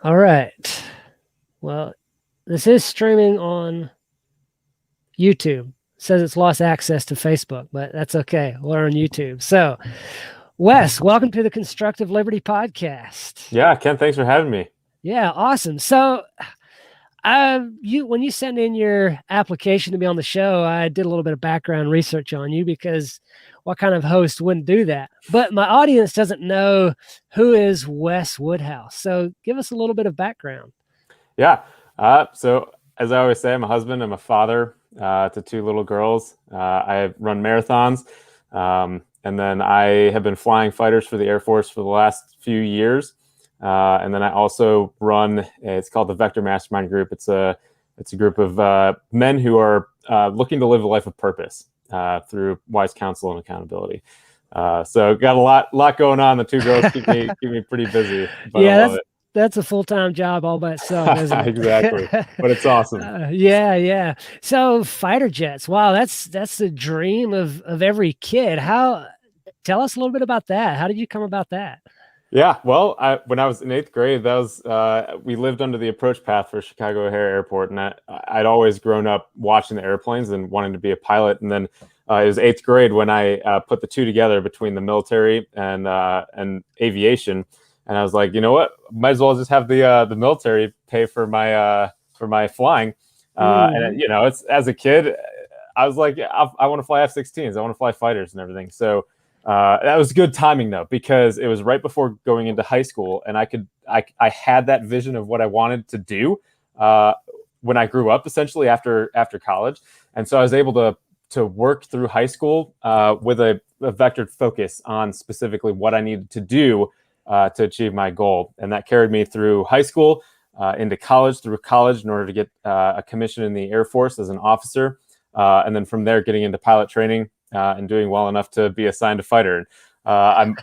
All right. Well, this is streaming on YouTube. It says it's lost access to Facebook, but that's okay. We're on YouTube. So, Wes, welcome to the Constructive Liberty Podcast. Yeah, Ken, thanks for having me. Yeah, awesome. So, you when you sent in your application to be on the show, I did a little bit of background research on you because what kind of host wouldn't do that? But my audience doesn't know who is Wes Woodhouse. So, give us a little bit of background. Yeah. So as I always say, I'm a husband. I'm a father to two little girls. I run marathons, and then I have been flying fighters for the Air Force for the last few years. And then I also run. It's called the Vector Mastermind Group. It's a group of men who are looking to live a life of purpose through wise counsel and accountability. So got a lot going on. The two girls keep me pretty busy, but I Yeah, love it. that's a full-time job all by itself, isn't it? Exactly. But it's awesome. Yeah. So fighter jets. Wow, that's the dream of every kid. How tell us a little bit about that. How did you come about that? Yeah, well, when I was in eighth grade, that was we lived under the approach path for Chicago O'Hare Airport, and I'd always grown up watching the airplanes and wanting to be a pilot. And then it was eighth grade when I put the two together between the military and aviation, and I was like, you know what, might as well just have the military pay for my flying. And it's as a kid, I was like, I want to fly F-16s, I want to fly fighters and everything. So. That was good timing though, because it was right before going into high school, and I had that vision of what I wanted to do when I grew up, essentially after college, and so I was able to work through high school with a vectored focus on specifically what I needed to do to achieve my goal, and that carried me through high school, into college, through college in order to get a commission in the Air Force as an officer, and then from there getting into pilot training. And doing well enough to be assigned a fighter. I'm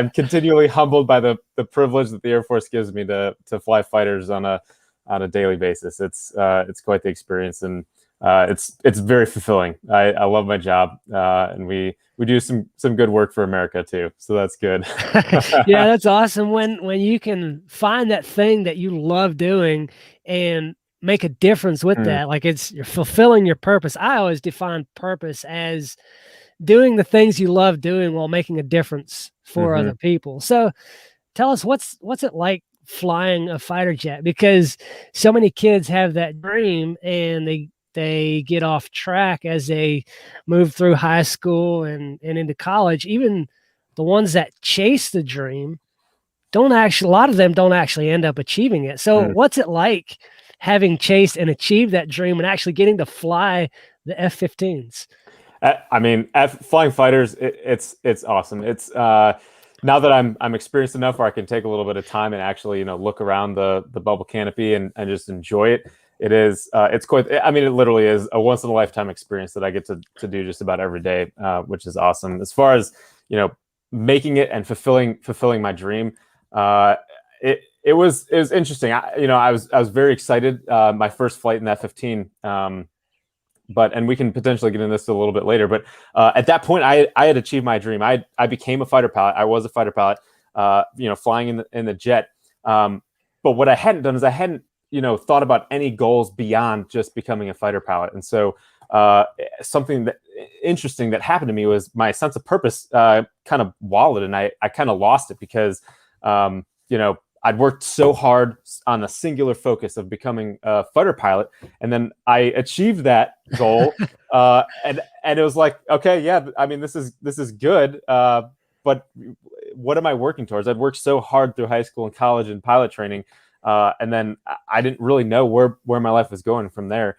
continually humbled by the privilege that the Air Force gives me to fly fighters on a daily basis. It's quite the experience, and it's very fulfilling. I love my job, and we do some good work for America too. So that's good. Yeah, that's awesome when you can find that thing that you love doing and make a difference with that. Like you're fulfilling your purpose. I always define purpose as doing the things you love doing while making a difference for other people. So tell us what's it like flying a fighter jet, because so many kids have that dream and they get off track as they move through high school and into college. Even the ones that chase the dream don't actually, a lot of them don't actually end up achieving it. So what's it like having chased and achieved that dream and actually getting to fly the F-15s? I mean, flying fighters, it's awesome. It's now that I'm experienced enough where I can take a little bit of time and actually look around the bubble canopy and just enjoy it. It's quite. I mean, it literally is a once in a lifetime experience that I get to do just about every day, which is awesome. As far as making it and fulfilling my dream, it was interesting. I was very excited. My first flight in that F-15. And we can potentially get into this a little bit later. But at that point, I had achieved my dream. I became a fighter pilot. I was a fighter pilot, flying in the jet. But what I hadn't done is I hadn't thought about any goals beyond just becoming a fighter pilot. And so something interesting that happened to me was my sense of purpose kind of wallowed, and I kind of lost it because I'd worked so hard on the singular focus of becoming a fighter pilot, and then I achieved that goal, and it was like, okay, yeah, I mean, this is good, but what am I working towards? I'd worked so hard through high school and college and pilot training, and then I didn't really know where my life was going from there,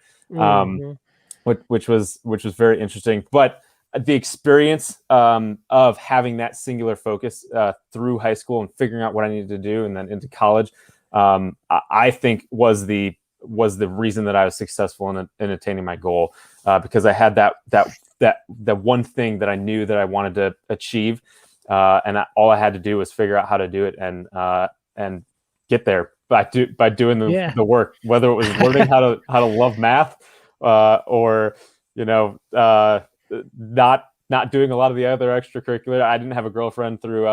which was very interesting, but the experience of having that singular focus through high school and figuring out what I needed to do, and then into college, I think was the reason that I was successful in attaining my goal, because I had that one thing that I knew that I wanted to achieve, and all I had to do was figure out how to do it and get there by doing the work, whether it was learning how to love math, or not doing a lot of the other extracurricular. I didn't have a girlfriend through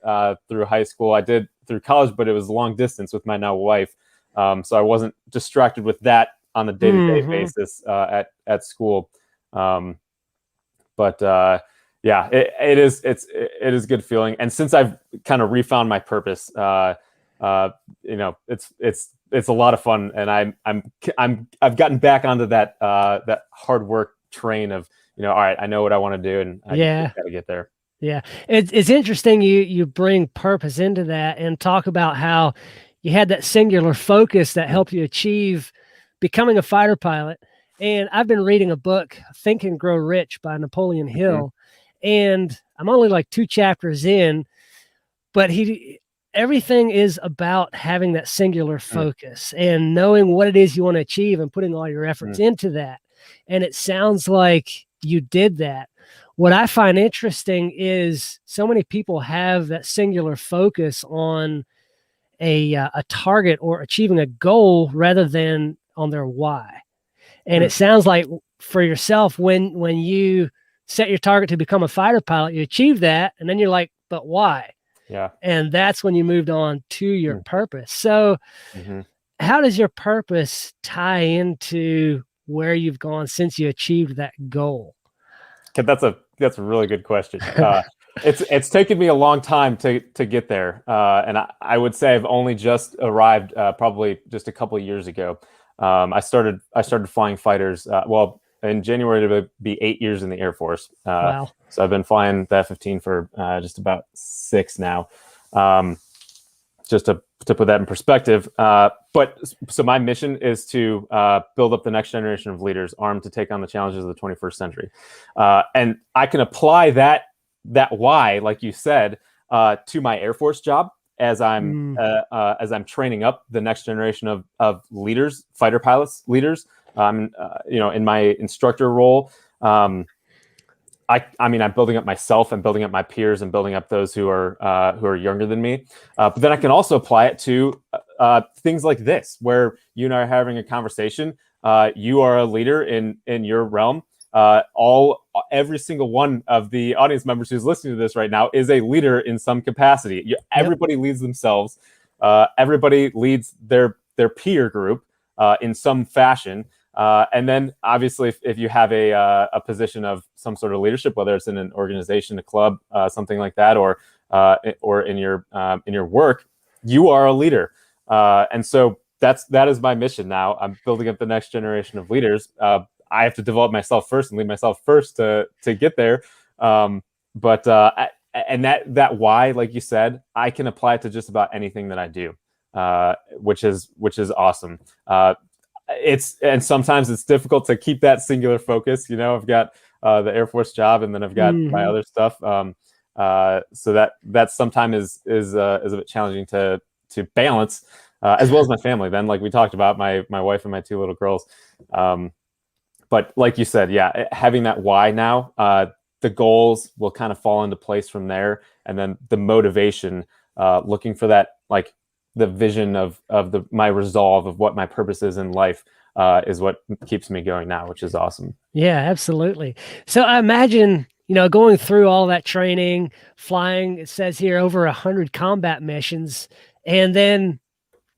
high school. I did through college, but it was long distance with my now wife. So I wasn't distracted with that on a day-to-day basis at school. But yeah, it is a good feeling. And since I've kind of refound my purpose, it's a lot of fun, and I've gotten back onto that hard work train of, all right, I know what I want to do, and I got to get there. Yeah. It's interesting you bring purpose into that and talk about how you had that singular focus that helped you achieve becoming a fighter pilot. And I've been reading a book, Think and Grow Rich by Napoleon Hill, and I'm only like 2 chapters in, but everything is about having that singular focus and knowing what it is you want to achieve and putting all your efforts into that. And it sounds like you did that. What I find interesting is so many people have that singular focus on a target or achieving a goal rather than on their why. And it sounds like for yourself, when you set your target to become a fighter pilot, you achieve that, and then you're like, but why? Yeah. And that's when you moved on to your purpose. So how does your purpose tie into where you've gone since you achieved that goal? That's a really good question. It's taken me a long time to get there. And I would say I've only just arrived probably just a couple of years ago. I started flying fighters. Well, in January it'll be 8 years in the Air Force. Wow. So I've been flying the F-15 for just about 6 now. Just to put that in perspective. But so my mission is to build up the next generation of leaders armed to take on the challenges of the 21st century. And I can apply that why, like you said, to my Air Force job as I'm training up the next generation of leaders, fighter pilots, leaders. In my instructor role. I'm building up myself and building up my peers and building up those who are younger than me. But then I can also apply it to things like this, where you and I are having a conversation. You are a leader in your realm. Every single one of the audience members who's listening to this right now is a leader in some capacity. Everybody leads themselves. Everybody leads their peer group in some fashion. And then obviously if you have a position of some sort of leadership, whether it's in an organization, a club, something like that, or in your work, you are a leader. And so that is my mission now. I'm building up the next generation of leaders. I have to develop myself first and lead myself first to get there. And that why, like you said, I can apply it to just about anything that I do, which is awesome. And sometimes it's difficult to keep that singular focus. I've got the Air Force job, and then I've got my other stuff. So that sometimes is a bit challenging to balance, as well as my family. Then, like we talked about, my wife and my 2 little girls. But like you said, having that why now, the goals will kind of fall into place from there, and then the motivation, looking for that, like the vision of my resolve of what my purpose is in life, is what keeps me going now, which is awesome. Yeah, absolutely. So I imagine, going through all that training, flying, it says here over 100 combat missions, and then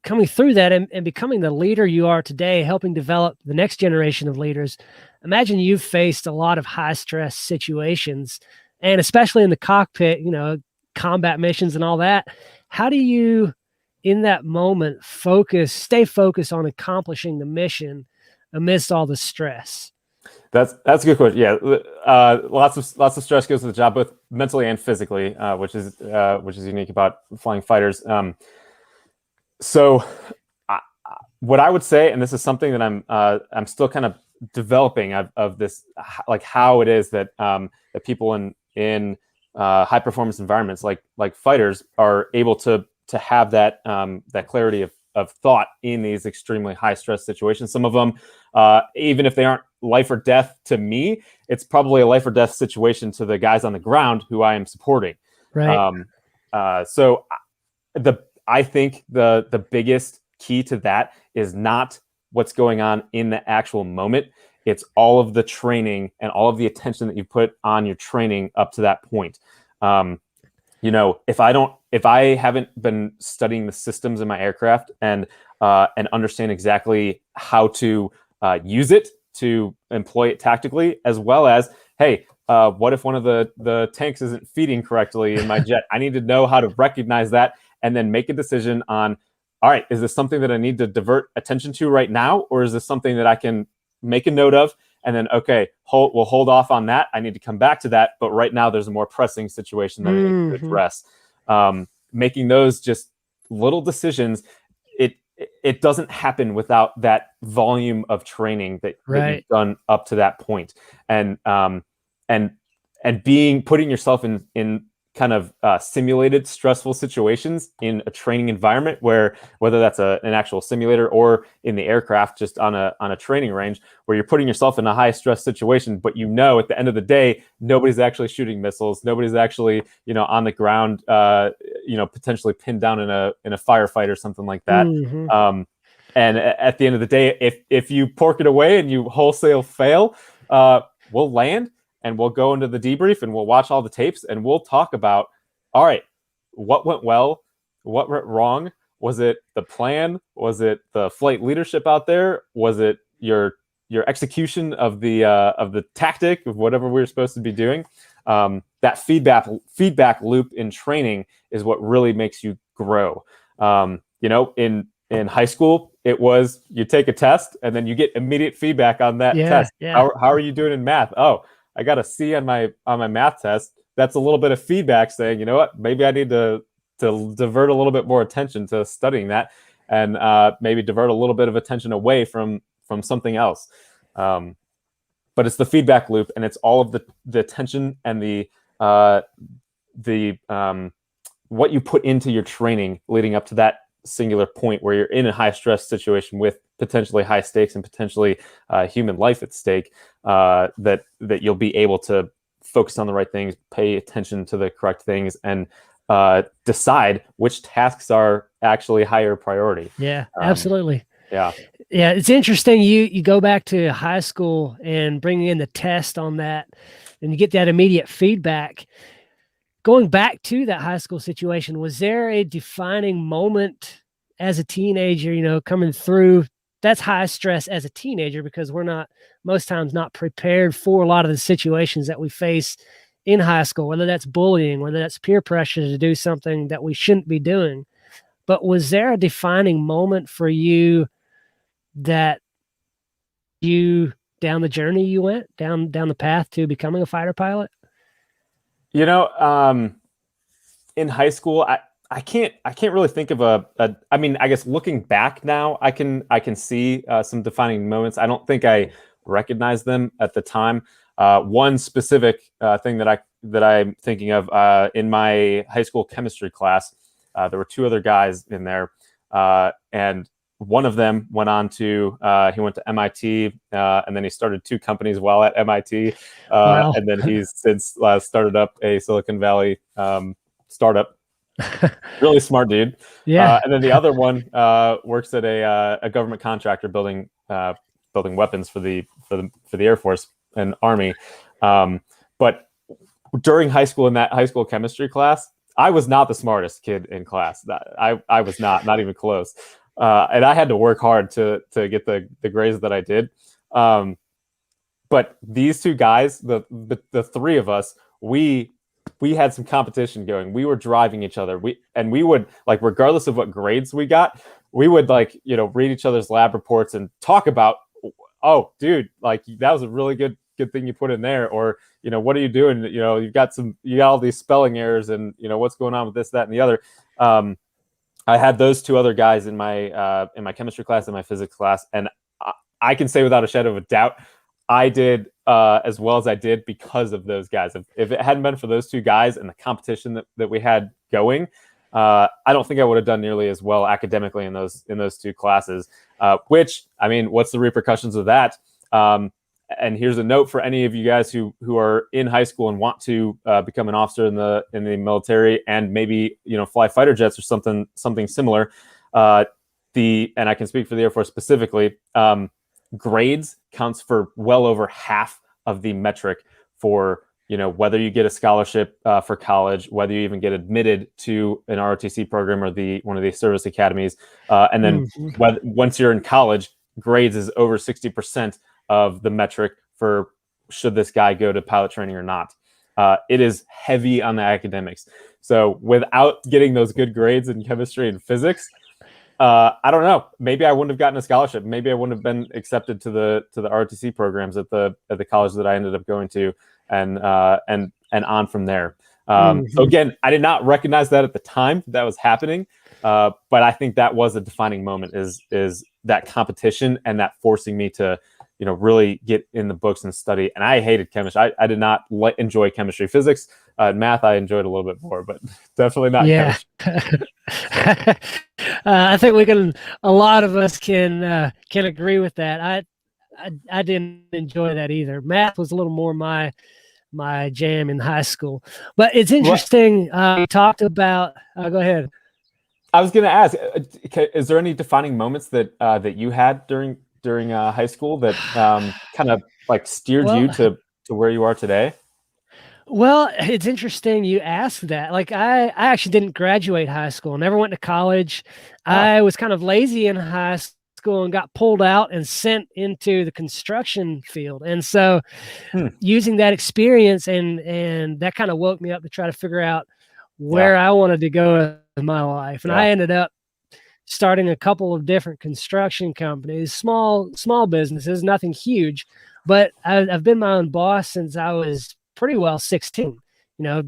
coming through that and becoming the leader you are today, helping develop the next generation of leaders. Imagine you've faced a lot of high stress situations, and especially in the cockpit, combat missions and all that. How do you, in that moment, stay focused on accomplishing the mission amidst all the stress? That's a good question. Yeah, lots of stress goes with the job, both mentally and physically, which is unique about flying fighters. So, what I would say, and this is something that I'm still kind of developing of this, like how it is that that people in high performance environments like fighters are able to have that clarity of thought in these extremely high stress situations. Some of them, even if they aren't life or death to me, it's probably a life or death situation to the guys on the ground who I am supporting. Right. So I think the biggest key to that is not what's going on in the actual moment. It's all of the training and all of the attention that you put on your training up to that point. If I don't if I haven't been studying the systems in my aircraft and understand exactly how to use it to employ it tactically, as well as, hey, what if one of the tanks isn't feeding correctly in my jet? I need to know how to recognize that and then make a decision on, all right, is this something that I need to divert attention to right now, or is this something that I can make a note of and then, okay, we'll hold off on that. I need to come back to that, but right now there's a more pressing situation that I need to address. Making those just little decisions, it doesn't happen without that volume of training that you've done up to that point, and putting yourself in kind of simulated stressful situations in a training environment, where whether that's an actual simulator or in the aircraft, just on a training range, where you're putting yourself in a high stress situation, but at the end of the day, nobody's actually shooting missiles, nobody's actually on the ground, potentially pinned down in a firefight or something like that. And at the end of the day, if you pork it away and you wholesale fail, we'll land and we'll go into the debrief and we'll watch all the tapes and we'll talk about, all right, what went well, what went wrong? Was it the plan? Was it the flight leadership out there? Was it your execution of the tactic of whatever we were supposed to be doing? That feedback loop in training is what really makes you grow. In high school, it was you take a test and then you get immediate feedback on that test. How are you doing in math? Oh, I got a C on my math test. That's a little bit of feedback saying, you know what, maybe I need to divert a little bit more attention to studying that, and maybe divert a little bit of attention away from something else. But it's the feedback loop, and it's all of the attention and the what you put into your training leading up to that singular point where you're in a high stress situation with potentially high stakes and potentially human life at stake, that you'll be able to focus on the right things, pay attention to the correct things, and decide which tasks are actually higher priority. Yeah, absolutely. Yeah. It's interesting. You go back to high school and bringing in the test on that, and you get that immediate feedback. Going back to that high school situation, was there a defining moment as a teenager, coming through? That's high stress as a teenager, because we're not, most times, not prepared for a lot of the situations that we face in high school, whether that's bullying, whether that's peer pressure to do something that we shouldn't be doing. But was there a defining moment for you that down the journey you went, down the path to becoming a fighter pilot? In high school, I can't really think of I mean, I guess looking back now, I can see some defining moments. I don't think I recognized them at the time. One specific thing that I'm thinking of, in my high school chemistry class, there were two other guys in there, and one of them went on to he went to MIT, and then he started two companies while at MIT. Wow. And then he's since started up a Silicon Valley startup. Really smart dude. Yeah. And then the other one works at a government contractor building weapons for the Air Force and Army. But during high school, in that high school chemistry class, I was not the smartest kid in class. I was not even close. And I had to work hard to get the grades that I did. But these two guys, the three of us, we had some competition going. We were driving each other. We would, like, regardless of what grades we got, we would, like, read each other's lab reports and talk about, oh, dude, like, that was a really good thing you put in there, or what are you doing? You got all these spelling errors, and what's going on with this, that, and the other. I had those two other guys in my chemistry class and my physics class, and I can say without a shadow of a doubt, I did as well as I did because of those guys. If it hadn't been for those two guys and the competition that we had going, I don't think I would have done nearly as well academically in those two classes. Which, I mean, what's the repercussions of that? And here's a note for any of you guys who are in high school and want to become an officer in the military, and maybe fly fighter jets or something similar. And I can speak for the Air Force specifically. Grades counts for well over half of the metric for whether you get a scholarship for college, whether you even get admitted to an ROTC program or one of the service academies, and then once you're in college, grades is over 60% of the metric for should this guy go to pilot training or not. It is heavy on the academics. So without getting those good grades in chemistry and physics, I don't know. Maybe I wouldn't have gotten a scholarship. Maybe I wouldn't have been accepted to the ROTC programs at the college that I ended up going to, and on from there. So again, I did not recognize that at the time that was happening, but I think that was a defining moment. Is that competition and that forcing me to, really get in the books and study. And I hated chemistry. I did not enjoy chemistry. Physics, math, I enjoyed a little bit more, but definitely not chemistry. I think a lot of us can agree with that. I didn't enjoy that either. Math was a little more my jam in high school, but it's interesting. You talked about, go ahead. I was going to ask, is there any defining moments that you had during high school that kind of like steered you to where you are today? Well, it's interesting you asked that. Like I actually didn't graduate high school, never went to college. I was kind of lazy in high school and got pulled out and sent into the construction field. And so using that experience and that kind of woke me up to try to figure out where I wanted to go in my life. And I ended up starting a couple of different construction companies, small businesses, nothing huge, but I've been my own boss since I was pretty well 16,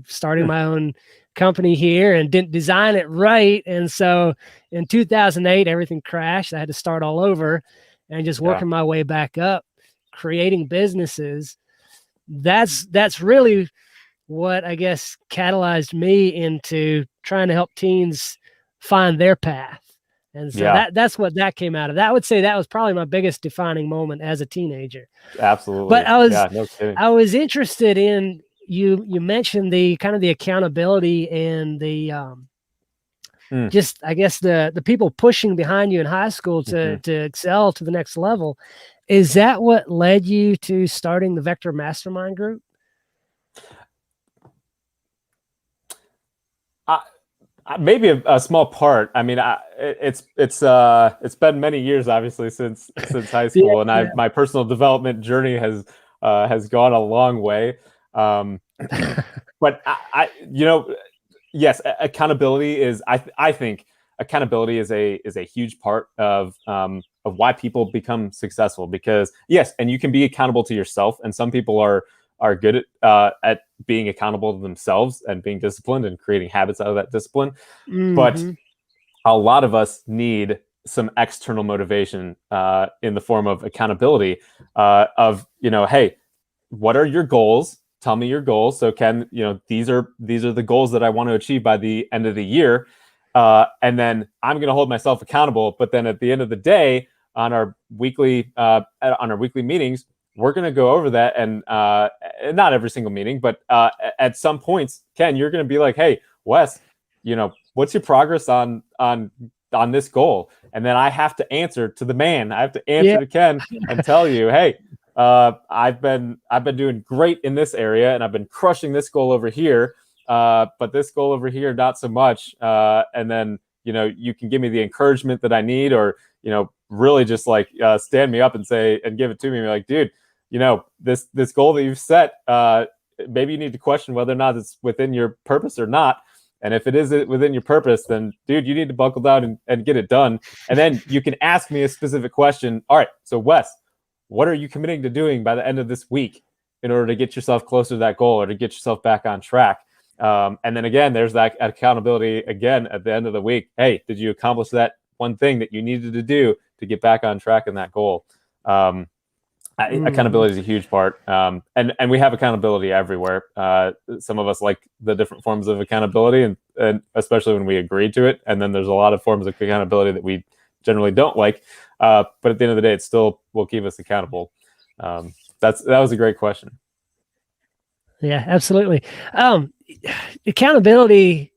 starting my own company here and didn't design it right. And so in 2008, everything crashed. I had to start all over and just working my way back up, creating businesses. That's really what I guess catalyzed me into trying to help teens find their path. And so that's what that came out of. I would say that was probably my biggest defining moment as a teenager. Absolutely. But I was interested in, you mentioned the kind of the accountability and the just, I guess, the people pushing behind you in high school to excel to the next level. Is that what led you to starting the Vector Mastermind group? Maybe a small part. I mean, it's been many years, obviously, since high school, and my personal development journey has gone a long way. But yes, accountability is. I think accountability is a huge part of why people become successful. Because yes, and you can be accountable to yourself, and some people are good at being accountable to themselves and being disciplined and creating habits out of that discipline. But a lot of us need some external motivation in the form of accountability of, hey, what are your goals? Tell me your goals. So these are the goals that I want to achieve by the end of the year. And then I'm going to hold myself accountable. But then at the end of the day, on our weekly meetings, we're going to go over that, and not every single meeting, but at some points, Ken, you're going to be like, hey, Wes, what's your progress on this goal? And then I have to answer to the man. I have to answer to Ken and tell you, hey, I've been doing great in this area, and I've been crushing this goal over here, but this goal over here, not so much. And then, you can give me the encouragement that I need, or, really just like stand me up and say, and give it to me. Like, dude, this goal that you've set, maybe you need to question whether or not it's within your purpose or not. And if it is within your purpose, then dude, you need to buckle down and get it done. And then you can ask me a specific question. All right, so Wes, what are you committing to doing by the end of this week in order to get yourself closer to that goal or to get yourself back on track? And then again, there's that accountability again at the end of the week. Hey, did you accomplish that one thing that you needed to do to get back on track in that goal? Accountability is a huge part. And we have accountability everywhere. Some of us like the different forms of accountability, and especially when we agree to it. And then there's a lot of forms of accountability that we generally don't like. But at the end of the day, it still will keep us accountable. That was a great question. Yeah, absolutely. Accountability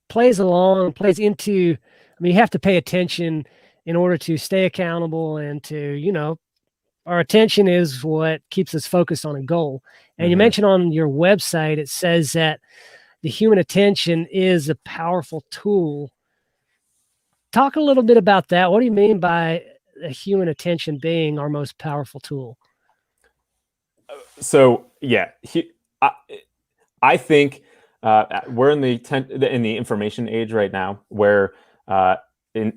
plays into, you have to pay attention in order to stay accountable and to, our attention is what keeps us focused on a goal. And you Mhm. mentioned on your website, it says that the human attention is a powerful tool. Talk a little bit about that. What do you mean by the human attention being our most powerful tool? So yeah, I, I think we're in the information age right now, where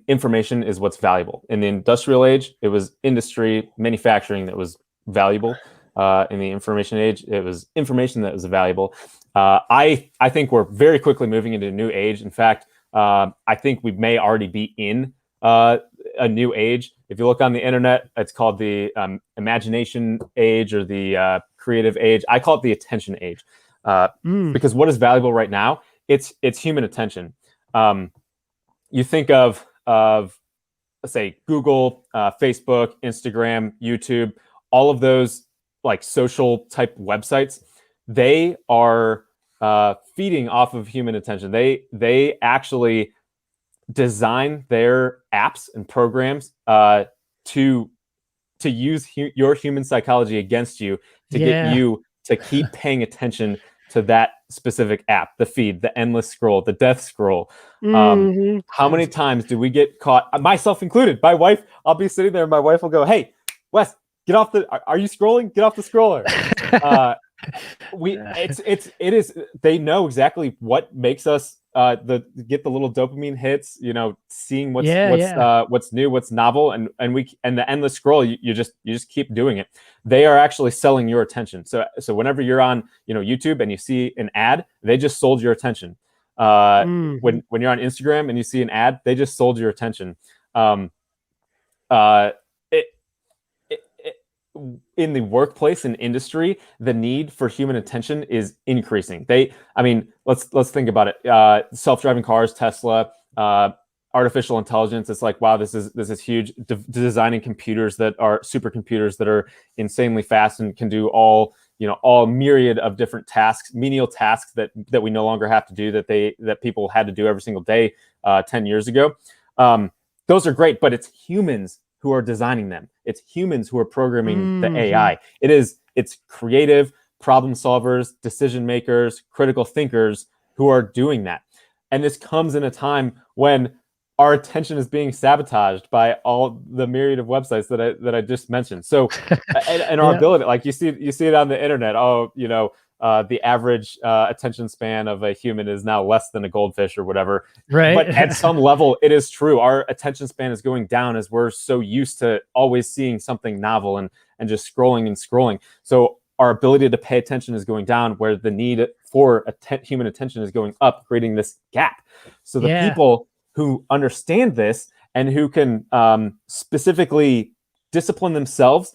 information is what's valuable. In the industrial age, it was industry manufacturing that was valuable. In the information age, it was information that was valuable. I think we're very quickly moving into a new age. In fact, I think we may already be in a new age. If you look on the internet, it's called the imagination age, or the creative age. I call it the attention age, because what is valuable right now? It's human attention. You think of let's say Google, Facebook, Instagram, YouTube, all of those like social type websites. They are feeding off of human attention. They actually design their apps and programs to use your human psychology against you, to get you to keep paying attention to that specific app, the feed, the endless scroll, the death scroll. How many times do we get caught, myself included? My wife, I'll be sitting there and my wife will go, "Hey, Wes, get off the, are you scrolling? Get off the scroller." It is, they know exactly what makes us get the little dopamine hits, seeing what's new, what's novel, and the endless scroll, you just keep doing it. They are actually selling your attention. So whenever you're on YouTube and you see an ad, they just sold your attention. When you're on Instagram and you see an ad, they just sold your attention. In the workplace and industry, the need for human attention is increasing. Let's think about it. Self-driving cars, Tesla, artificial intelligence. It's like, wow, this is huge. Designing computers that are supercomputers that are insanely fast and can do all myriad of different tasks, menial tasks that we no longer have to do, that people had to do every single day 10 years ago. Those are great, but it's humans who are designing them. It's humans who are programming the AI. It's creative problem solvers, decision makers, critical thinkers who are doing that. And this comes in a time when our attention is being sabotaged by all the myriad of websites that I just mentioned. So, and our ability, like you see it on the internet. The average attention span of a human is now less than a goldfish or whatever. Right. But at some level, it is true. Our attention span is going down as we're so used to always seeing something novel and just scrolling and scrolling. So our ability to pay attention is going down, where the need for human attention is going up, creating this gap. So the people who understand this and who can specifically discipline themselves,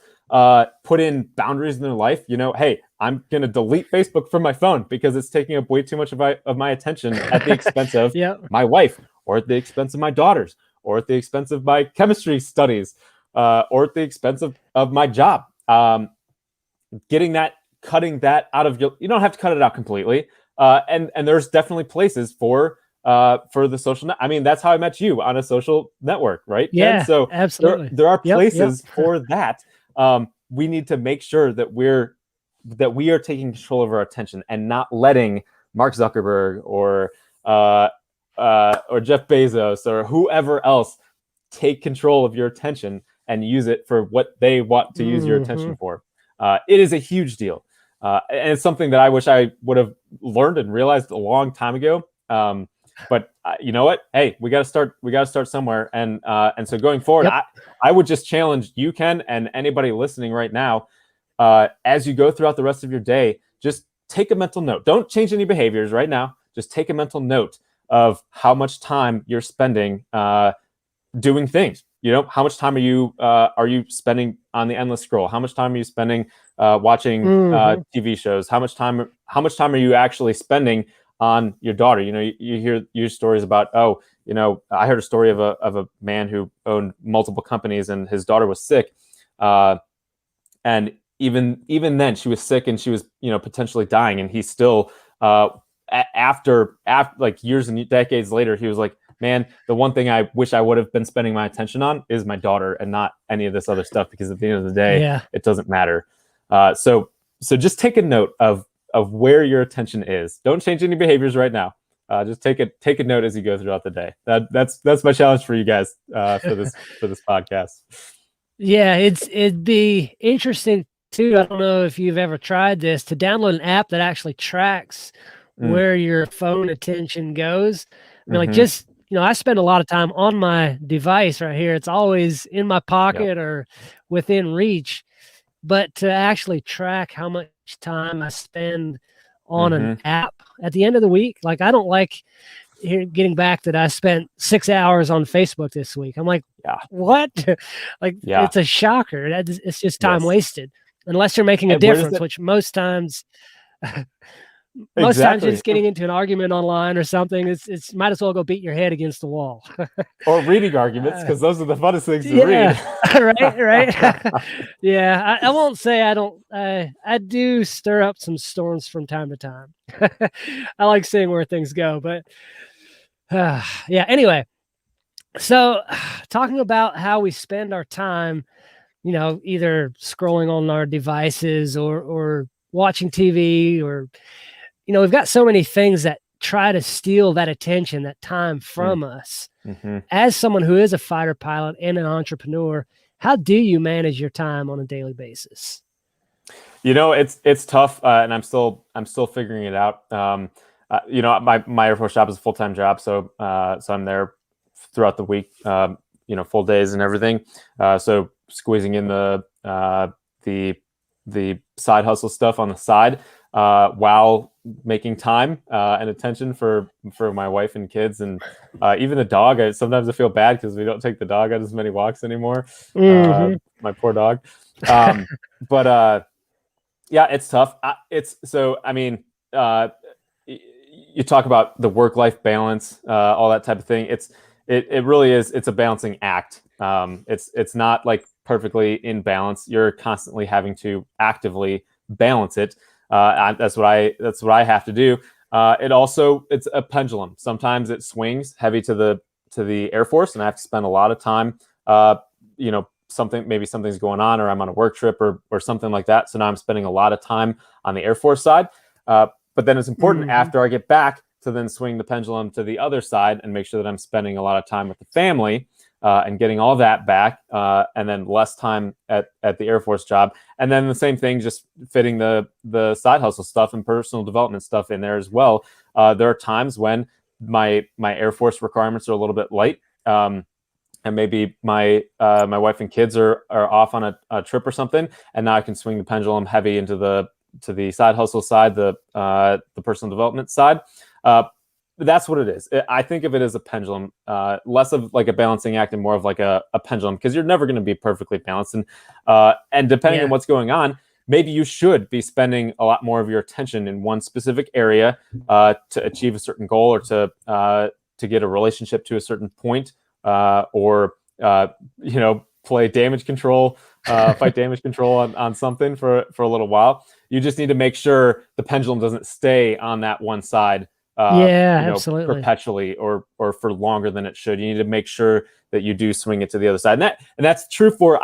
put in boundaries in their life, hey, I'm going to delete Facebook from my phone because it's taking up way too much of my attention at the expense of my wife, or at the expense of my daughters, or at the expense of my chemistry studies, or at the expense of my job. Cutting that out of you don't have to cut it out completely. And there's definitely places for the social that's how I met you, on a social network, right? Yeah, Ken? So absolutely. There are places for that. We need to make sure that we are taking control of our attention and not letting Mark Zuckerberg or Jeff Bezos or whoever else take control of your attention and use it for what they want to use your attention for. It is a huge deal. And it's something that I wish I would have learned and realized a long time ago. But you know what? Hey, we got to start somewhere. And so going forward, I would just challenge you, Ken, and anybody listening right now, as you go throughout the rest of your day, just take a mental note. Don't change any behaviors right now. Just take a mental note of how much time you're spending doing things. How much time are you spending on the endless scroll? How much time are you spending watching TV shows? How much time are you actually spending on your daughter? You hear stories about, I heard a story of a man who owned multiple companies and his daughter was sick, and even then she was sick and she was potentially dying, and he still after like years and decades later, he was like, man, the one thing I wish I would have been spending my attention on is my daughter and not any of this other stuff, because at the end of the day, Yeah. it doesn't matter. So just take a note of where your attention is. Don't change any behaviors right now. Just take a note as you go throughout the day. That's my challenge for you guys for this podcast. Yeah, it'd be interesting too. I don't know if you've ever tried this, to download an app that actually tracks where your phone attention goes. I mean, like, just, I spend a lot of time on my device right here. It's always in my pocket or within reach. But to actually track how much time I spend on an app at the end of the week, like, I don't like getting back that I spent 6 hours on Facebook this week. I'm like, what? Like, it's a shocker. It's just time wasted, unless you're making a difference, which most times, times you're just getting into an argument online or something. It's might as well go beat your head against the wall. Or reading arguments, because those are the funnest things to read. right. Yeah, I won't say I don't. I do stir up some storms from time to time. I like seeing where things go, but yeah. Anyway, so talking about how we spend our time, either scrolling on our devices or watching TV, or we've got so many things that try to steal that attention, that time from us. As someone who is a fighter pilot and an entrepreneur, how do you manage your time on a daily basis? It's tough, and I'm still figuring it out. My Air Force job is a full-time job, so I'm there throughout the week, full days and everything. So squeezing in the side hustle stuff on the side, while making time and attention for my wife and kids, and even the dog. Sometimes I feel bad because we don't take the dog on as many walks anymore. My poor dog. But it's tough. You talk about the work-life balance, all that type of thing. It really is. It's a balancing act. It's not like perfectly in balance. You're constantly having to actively balance it. That's what I have to do. It's a pendulum. Sometimes it swings heavy to the Air Force, and I have to spend a lot of time. Something's going on, or I'm on a work trip or something like that. So now I'm spending a lot of time on the Air Force side. But then it's important after I get back to then swing the pendulum to the other side and make sure that I'm spending a lot of time with the family, and getting all that back, and then less time at the Air Force job. And then the same thing, just fitting the side hustle stuff and personal development stuff in there as well. There are times when my Air Force requirements are a little bit light, and maybe my wife and kids are off on a trip or something, and now I can swing the pendulum heavy into the side hustle side, the personal development side. That's what it is. I think of it as a pendulum, less of like a balancing act and more of like a pendulum, because you're never going to be perfectly balanced. And depending on what's going on, maybe you should be spending a lot more of your attention in one specific area to achieve a certain goal, or to get a relationship to a certain point, or play damage control, fight damage control on something for a little while. You just need to make sure the pendulum doesn't stay on that one side, absolutely, perpetually or for longer than it should. You need to make sure that you do swing it to the other side, and that's true for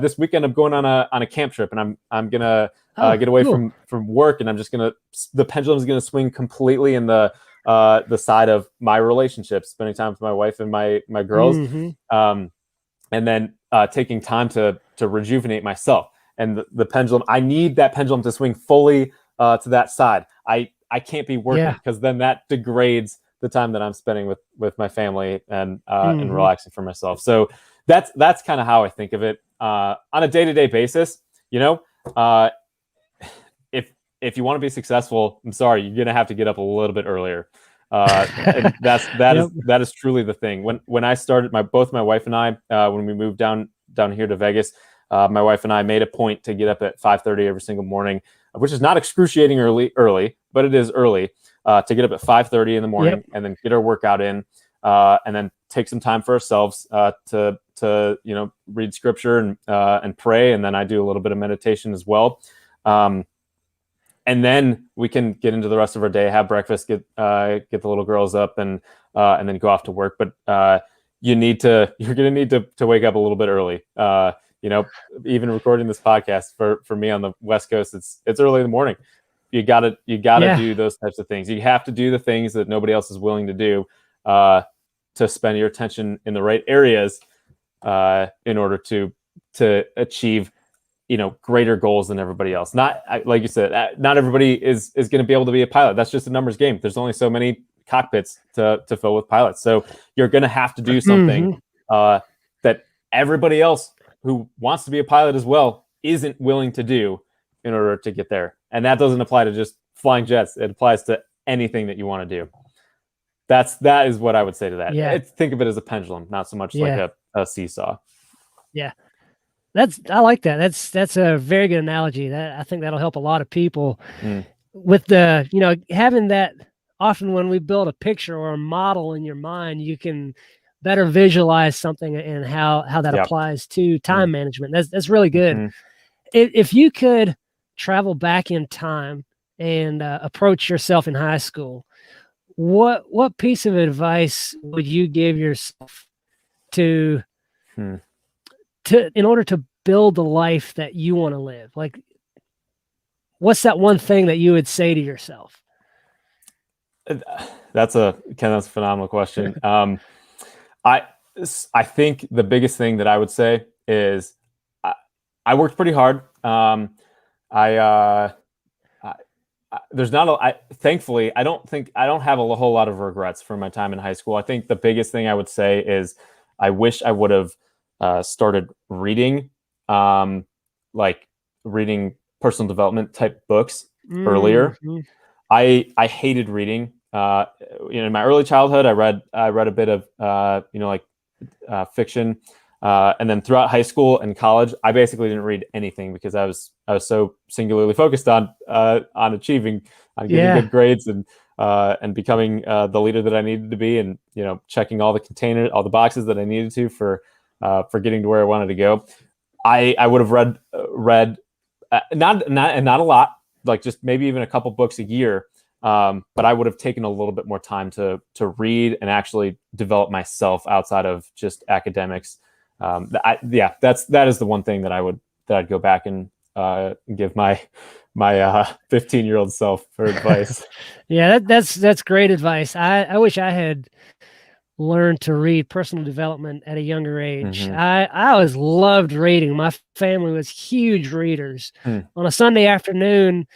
this weekend. I'm going on a camp trip, and I'm gonna get away from work, and the pendulum is gonna swing completely in the side of my relationship, spending time with my wife and my girls, and then taking time to rejuvenate myself. And the pendulum, I need that pendulum to swing fully to that side. I can't be working, because then that degrades the time that I'm spending with my family and relaxing for myself. So that's kind of how I think of it on a day-to-day basis. If you want to be successful, I'm sorry, you're gonna have to get up a little bit earlier. And that is truly the thing. When I started, both my wife and I, when we moved down here to Vegas, my wife and I made a point to get up at 5:30 every single morning, which is not excruciating early, but it is early, to get up at 5:30 in the morning, and then get our workout in, and then take some time for ourselves to read scripture and pray, and then I do a little bit of meditation as well. And then we can get into the rest of our day, have breakfast, get the little girls up, and and then go off to work. But you're going to need to wake up a little bit early. Even recording this podcast for me on the West Coast, it's early in the morning. You gotta do those types of things. You have to do the things that nobody else is willing to do, to spend your attention in the right areas, in order to achieve, greater goals than everybody else. Not like you said, not everybody is going to be able to be a pilot. That's just a numbers game. There's only so many cockpits to fill with pilots. So you're going to have to do something that everybody else who wants to be a pilot as well isn't willing to do in order to get there. And that doesn't apply to just flying jets. It applies to anything that you want to do. That is what I would say to that. Yeah. Think of it as a pendulum, not so much like a seesaw. Yeah. I like that. That's a very good analogy. I think that'll help a lot of people with having that. Often when we build a picture or a model in your mind, you can better visualize something and how that applies to time management. That's really good. If you could travel back in time and approach yourself in high school, what piece of advice would you give yourself to in order to build the life that you want to live? Like, what's that one thing that you would say to yourself? That's a phenomenal question. I think the biggest thing that I would say is I worked pretty hard. Thankfully, I don't have a whole lot of regrets from my time in high school. I think the biggest thing I would say is I wish I would have started reading, like reading personal development type books earlier. I hated reading. In my early childhood, I read a bit of fiction, and then throughout high school and college, I basically didn't read anything because I was so singularly focused on achieving, on getting good grades and becoming the leader that I needed to be, and checking all the boxes that I needed to for getting to where I wanted to go. I would have read not a lot, like just maybe even a couple books a year. But I would have taken a little bit more time to read and actually develop myself outside of just academics. That is the one thing that I'd go back and give my 15-year-old self for advice. Yeah, that's great advice. I wish I had learned to read personal development at a younger age. I always loved reading. My family was huge readers. On a Sunday afternoon,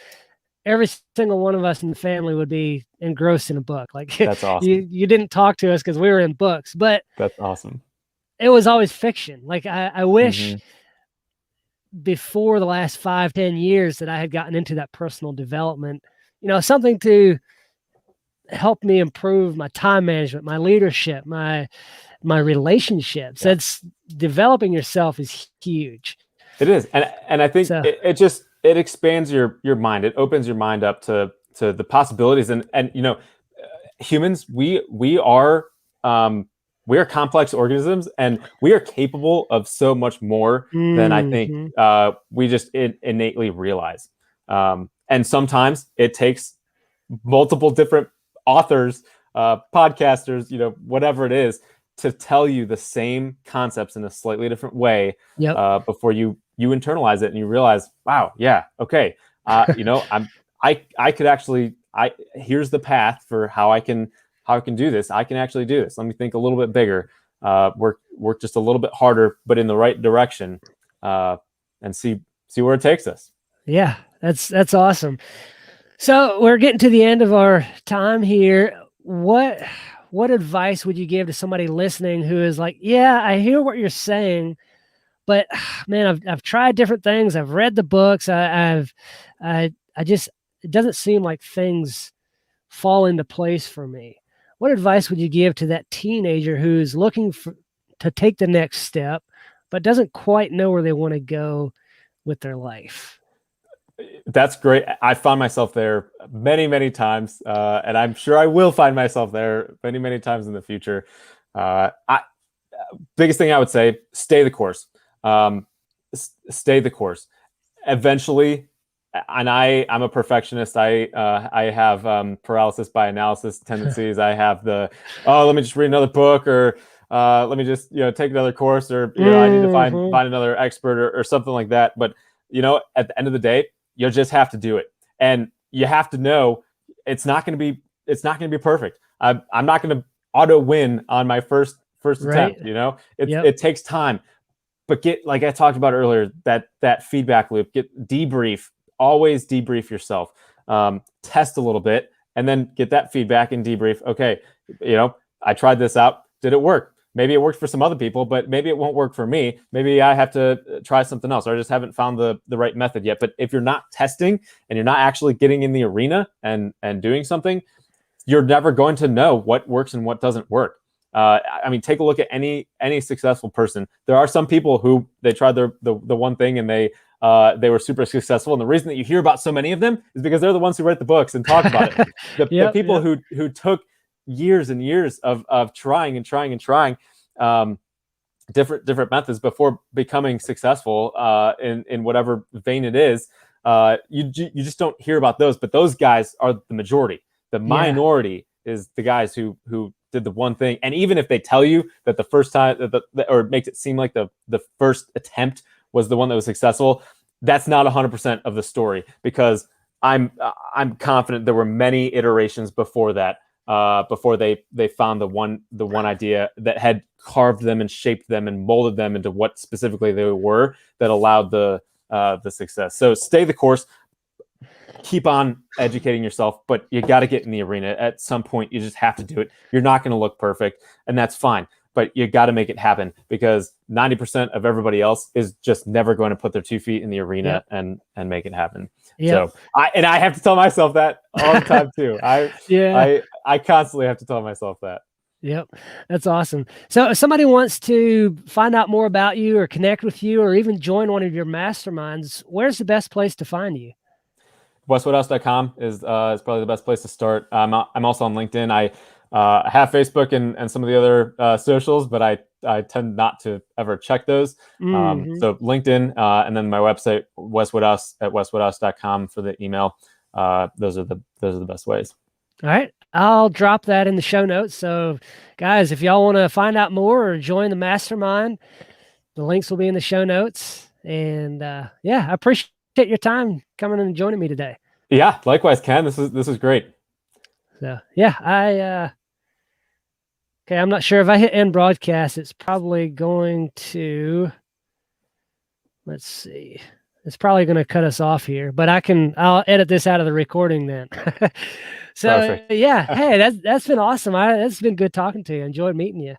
every single one of us in the family would be engrossed in a book. Like, that's awesome. You didn't talk to us because we were in books, but that's awesome. It was always fiction. Like, I wish before the last 5-10 years that I had gotten into that personal development, something to help me improve my time management, my leadership, my relationships. That's developing yourself is huge. It is. And I think it expands your mind. It opens your mind up to the possibilities. And humans, we are complex organisms, and we are capable of so much more than I think we just innately realize. And sometimes it takes multiple different authors, podcasters, whatever it is, to tell you the same concepts in a slightly different way before you internalize it and you realize, wow, yeah, okay, I could actually, here's the path for how I can do this. I can actually do this. Let me think a little bit bigger, work just a little bit harder, but in the right direction, and see where it takes us. Yeah, that's awesome. So we're getting to the end of our time here. What advice would you give to somebody listening who is like, yeah, I hear what you're saying, but man, I've tried different things. I've read the books. I just, it doesn't seem like things fall into place for me. What advice would you give to that teenager who's looking to take the next step, but doesn't quite know where they want to go with their life? That's great. I found myself there many, many times, and I'm sure I will find myself there many, many times in the future. Biggest thing I would say, stay the course. Stay the course. Eventually, and I'm a perfectionist. I have paralysis by analysis tendencies. I have let me just read another book, or let me just take another course, or I need to find another expert, or something like that. But at the end of the day, you'll just have to do it, and you have to know it's not going to be perfect. I'm not going to auto win on my first attempt. It takes time. But get, like I talked about earlier, that feedback loop, always debrief yourself, test a little bit, and then get that feedback and debrief. Okay, I tried this out. Did it work? Maybe it worked for some other people, but maybe it won't work for me. Maybe I have to try something else, or I just haven't found the right method yet. But if you're not testing and you're not actually getting in the arena and doing something, you're never going to know what works and what doesn't work. Take a look at any successful person. There are some people who they tried the one thing and they were super successful. And the reason that you hear about so many of them is because they're the ones who write the books and talk about it. The people who took years and years of trying different methods before becoming successful in whatever vein it is. You just don't hear about those, but those guys are the majority. The minority is the guys who did the one thing. And even if they tell you that the first time or makes it seem like the first attempt was the one that was successful, that's not 100% of the story, because I'm confident there were many iterations before that, before they found the one idea that had carved them and shaped them and molded them into what specifically they were, that allowed the success. So stay the course. Keep on educating yourself, but you got to get in the arena. At some point, you just have to do it. You're not going to look perfect, and that's fine, but you got to make it happen, because 90% of everybody else is just never going to put their 2 feet in the arena and make it happen. So I have to tell myself that all the time too. I constantly have to tell myself that. Yep. That's awesome. So if somebody wants to find out more about you or connect with you or even join one of your masterminds, where's the best place to find you? WesWoodhouse.com is probably the best place to start. I'm also on LinkedIn. I have Facebook and some of the other socials, but I tend not to ever check those. So LinkedIn, and then my website, Wes Woodhouse, at weswoodhouse.com for the email. Those are the best ways. All right. I'll drop that in the show notes. So guys, if y'all want to find out more or join the mastermind, the links will be in the show notes. And I appreciate your time coming and joining me today. Yeah, likewise, Ken. This is great. So okay, I'm not sure if I hit end broadcast, it's probably going to, let's see, it's probably going to cut us off here, but I'll edit this out of the recording then. So Perfect. Hey, that's been awesome. It's been good talking to you. Enjoyed meeting you.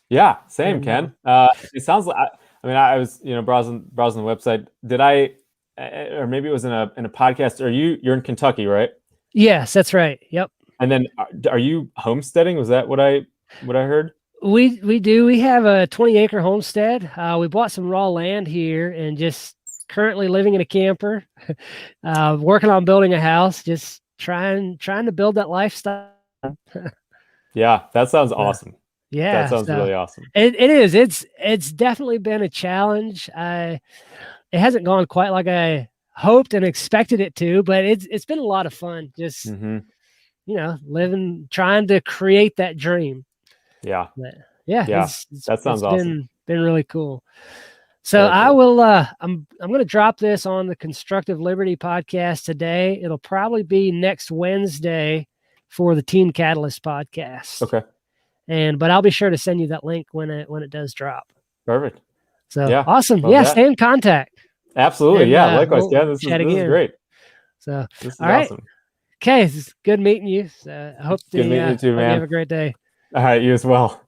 Yeah, same, Ken. It sounds like, I was browsing the website. Did I, or maybe it was in a podcast? You're in Kentucky, right? Yes, that's right. Yep. And then are you homesteading? Was that what I heard? We do. We have a 20-acre homestead. We bought some raw land here and just currently living in a camper, working on building a house, just trying to build that lifestyle. Yeah, that sounds awesome. Yeah, that sounds really awesome. It is. It's definitely been a challenge. It hasn't gone quite like I hoped and expected it to, but it's been a lot of fun. Just living, trying to create that dream. Yeah. That sounds awesome. Been really cool. So I will. I'm going to drop this on the Constructive Liberty podcast today. It'll probably be next Wednesday for the Teen Catalyst podcast. Okay. But I'll be sure to send you that link when it does drop. Perfect. So awesome. Stay in contact. Absolutely. And, likewise. This is great. So this is all right. Awesome. Okay. It's good meeting you. So I hope good meeting you too, man. You have a great day. All right. You as well.